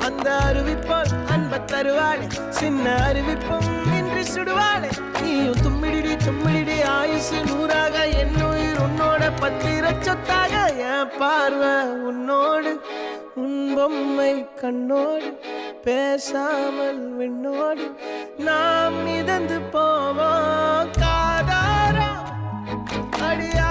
அந்த அறிவிப்போல் அன்ப தருவாளே சின்ன அறிவிப்பும் இன்றி சுடுவாளே நீயும் தும்மிடி ஆயுசு 100ஆக என் உயிர் உன்னோட பத்திர சொத்தாக என் பார்வை உன்னோடு உன் பொம்மை கண்ணோடு பேசாமல் விண்ணோடு நாம் மிதந்து போவோம் காதாரா அடியா